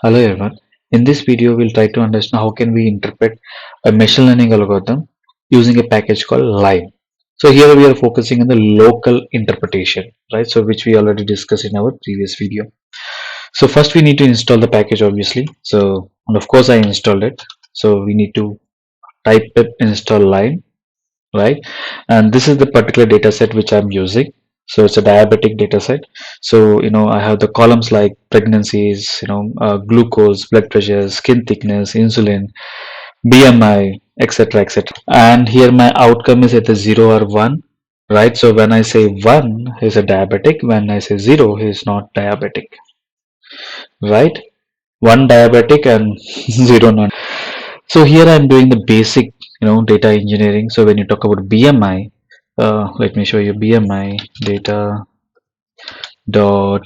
Hello everyone. In this video, we'll try to understand how can we interpret a machine learning algorithm using a package called Lime. So here we are focusing on the local interpretation, right? So which we already discussed in our previous video. So first we need to install the package, obviously. So and of course I installed it. So we need to type pip install Lime, right? And this is the particular data set which I'm using. So it's a diabetic data set. So I have the columns like pregnancies, glucose, blood pressure, skin thickness, insulin, BMI, etc., etc. And here my outcome is either 0 or 1, right? So when I say 1, he's a diabetic. When I say 0, he's not diabetic, right? 1 diabetic and 0 non. So here I'm doing the basic, data engineering. So when you talk about BMI, let me show you BMI data dot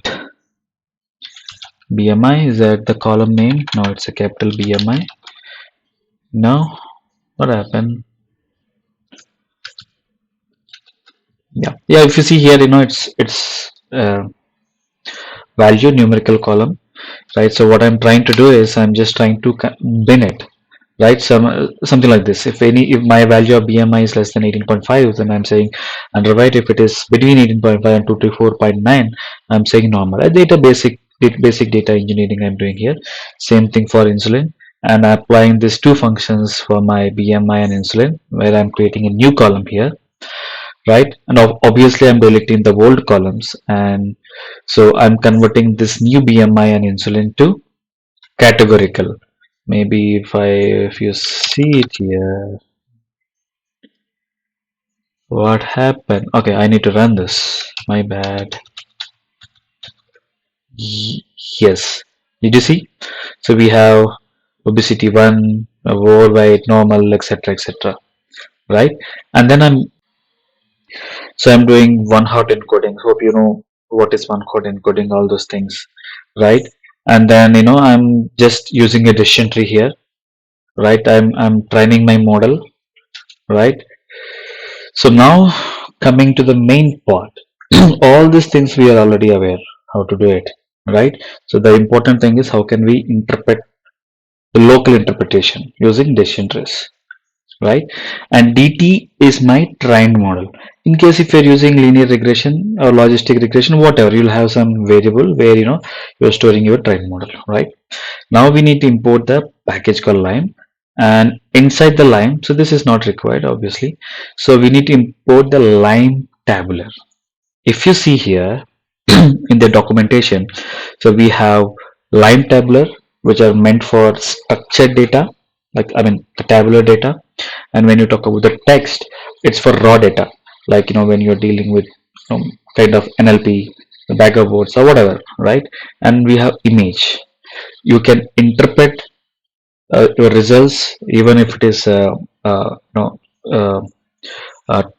BMI. Is that the column name? No, it's a capital BMI. Now what happened? Yeah. If you see here, it's value numerical column, right? So what I'm trying to do is I'm just trying to bin it, right? Something like this. If my value of BMI is less than 18.5, then I'm saying under right. If it is between 18.5 and 224.9, I'm saying normal. Data basic data engineering I'm doing here. Same thing for insulin, and I'm applying these two functions for my BMI and insulin, where I'm creating a new column here, right? And obviously I'm deleting the old columns, and so I'm converting this new BMI and insulin to categorical. Maybe if you see it here, what happened? Okay, I need to run this. My bad. Yes. Did you see? So we have obesity 1, overweight, normal, etc., etc. Right? And then I'm doing one hot encoding. Hope you know what is one hot encoding, all those things, right? And then I'm just using a decision tree here, right? I'm training my model, right? So now coming to the main part, all these things we are already aware how to do it, right? So the important thing is how can we interpret the local interpretation using decision trees, right? And DT is my trained model. In case if you're using linear regression or logistic regression, whatever, you'll have some variable where you're storing your trained model, right? Now we need to import the package called Lime, and inside the Lime, so this is not required obviously. So we need to import the Lime tabular. If you see here in the documentation, so we have Lime tabular, which are meant for structured data, like the tabular data. And when you talk about the text, it's for raw data, like when you're dealing with kind of NLP, the bag of words or whatever, right? And we have image. You can interpret your results even if it is uh,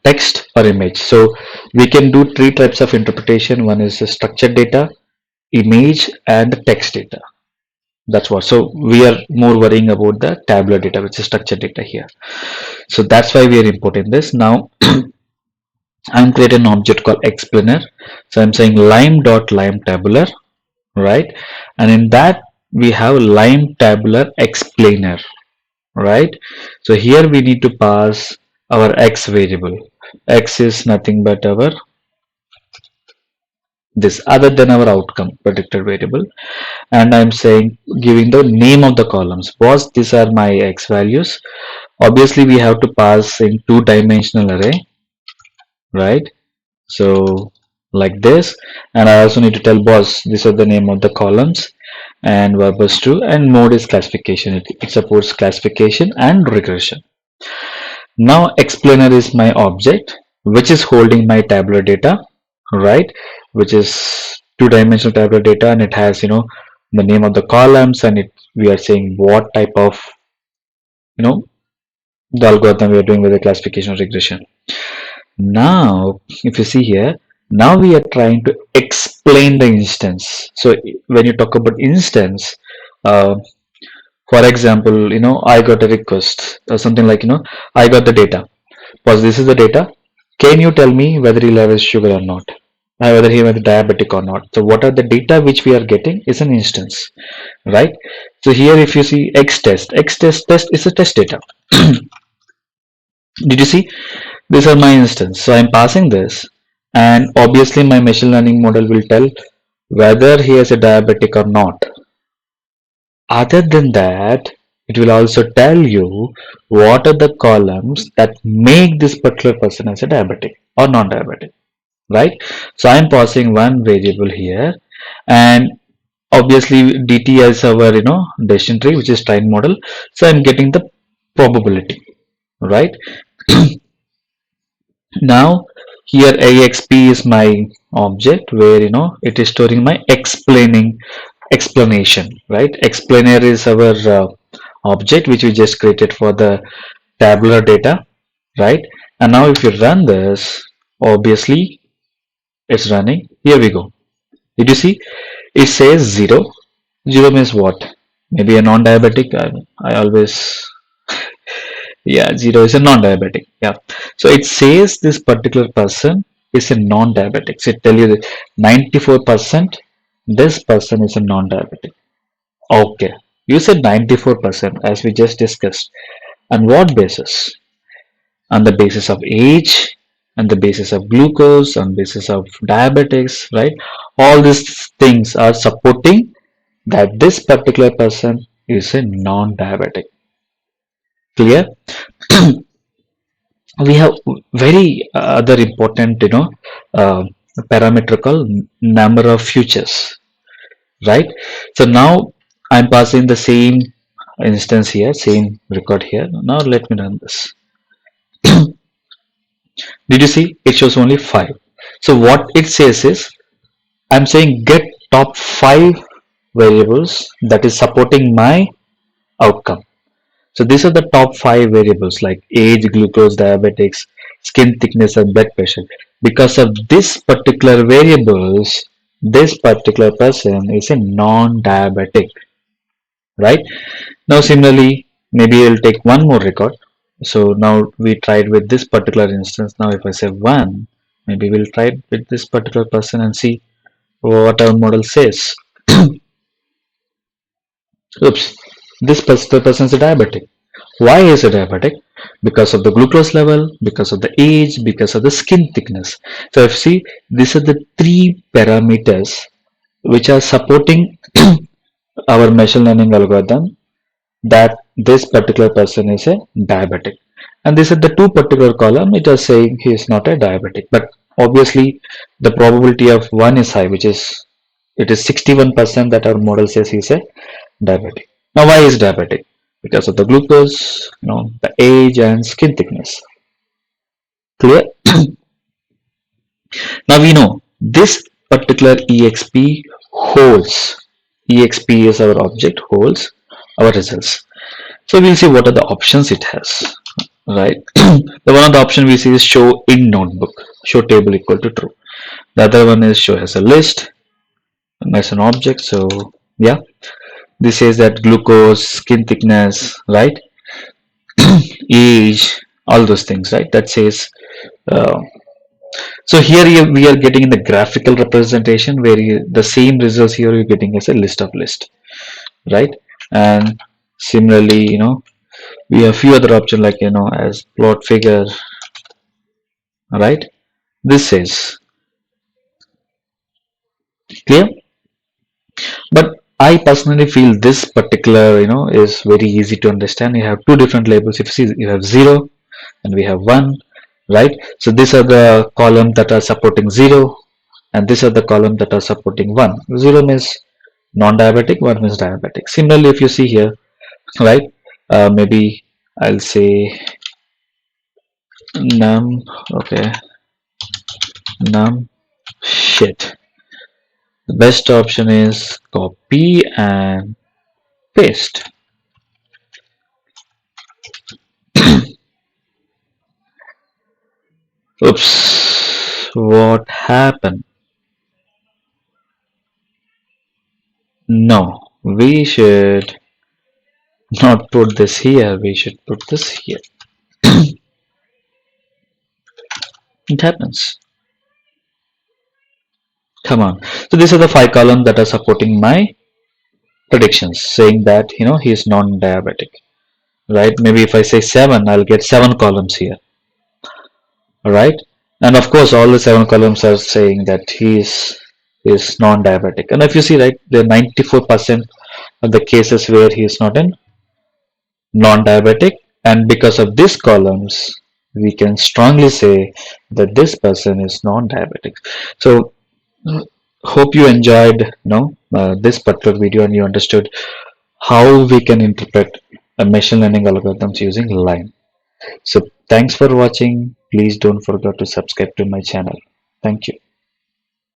text or image. So we can do three types of interpretation. One is the structured data, image, and the text data. That's what. So we are more worrying about the tabular data, which is structured data here. So that's why we are importing this. Now I'm creating an object called explainer. So I'm saying lime tabular, right? And in that we have lime tabular explainer, right? So here we need to pass our x variable. X is nothing but our this other than our outcome predicted variable, and I'm saying giving the name of the columns. Boss, these are my x values. Obviously we have to pass in two-dimensional array, right? So like this, and I also need to tell boss these are the name of the columns, and verb is true, and mode is classification. It supports classification and regression. Now explainer is my object which is holding my tabular data, right? Which is two-dimensional tabular data, and it has the name of the columns, and we are saying what type of you know the algorithm we are doing with the classification or regression. Now if you see here, now we are trying to explain the instance. So when you talk about instance, uh, for example, I got a request or something like I got the data. Because this is the data. Can you tell me whether you'll have a sugar or not? whether he was diabetic or not. So what are the data which we are getting is an instance, right? So here if you see X test is a test data. Did you see? These are my instance. So I'm passing this, and obviously my machine learning model will tell whether he is a diabetic or not. Other than that, it will also tell you what are the columns that make this particular person as a diabetic or non-diabetic, right? So I'm passing one variable here, and obviously dt is our decision tree, which is trained model. So I'm getting the probability, right? Now here exp is my object where it is storing my explanation, right? Explainer is our object which we just created for the tabular data, right? And now if you run this, obviously it's running. Here we go. Did you see? It says 0. 0 means what? Maybe a non-diabetic. I always, yeah, 0 is a non-diabetic. Yeah. So it says this particular person is a non-diabetic. So it tell you that 94% this person is a non-diabetic. Okay. You said 94% as we just discussed. On what basis? On the basis of age, on the basis of glucose, on basis of diabetics, right? All these things are supporting that this particular person is a non-diabetic. Clear? We have very other important uh, parameter called number of futures, right? So now I'm passing the same instance here, same record here. Now let me run this. Did you see it shows only 5? So what it says is I'm saying get top 5 variables that is supporting my outcome. So these are the top 5 variables like age, glucose, diabetics, skin thickness, and blood pressure. Because of this particular variables, this particular person is a non-diabetic, right? Now similarly, maybe we'll take one more record. So now we tried with this particular instance. Now if I say 1, maybe we'll try it with this particular person and see what our model says. Oops, this particular person is a diabetic. Why is it diabetic? Because of the glucose level, because of the age, because of the skin thickness. So if you see, these are the 3 parameters which are supporting our machine learning algorithm that this particular person is a diabetic. And these are the 2 particular column which are saying he is not a diabetic. But obviously the probability of 1 is high, which is it is 61% that our model says he is a diabetic. Now why is diabetic? Because of the glucose, the age and skin thickness. Clear? Now we know this particular exp holds. Exp is our object, holds our results. So we'll see what are the options it has. Right? The one of the option we see is show in notebook, show table equal to true. The other one is show as a list, as an object. So yeah, this says that glucose, skin thickness, right? Age, all those things, right? That says uh, so here we are getting in the graphical representation where the same results here you're getting as a list of list, right? And similarly, we have few other options like as plot figure, right? This says clear. But I personally feel this particular is very easy to understand. You have 2 different labels. If you see, you have 0 and we have 1, right? So these are the columns that are supporting 0 and these are the columns that are supporting 1. 0 means non-diabetic, 1 means diabetic. Similarly, if you see here, right, maybe I'll say num, okay, num shit. The best option is copy and paste. Oops, what happened? No, we should not put this here, we should put this here. It happens. Come on. So these are the 5 columns that are supporting my predictions, saying that he is non-diabetic, right? Maybe if I say 7, I'll get 7 columns here, all right? And of course, all the 7 columns are saying that he is non-diabetic. And if you see, right, the 94% of the cases where he is not in non-diabetic, and because of these columns we can strongly say that this person is non-diabetic. So hope you enjoyed this particular video, and you understood how we can interpret a machine learning algorithms using line. So thanks for watching. Please don't forget to subscribe to my channel. Thank you.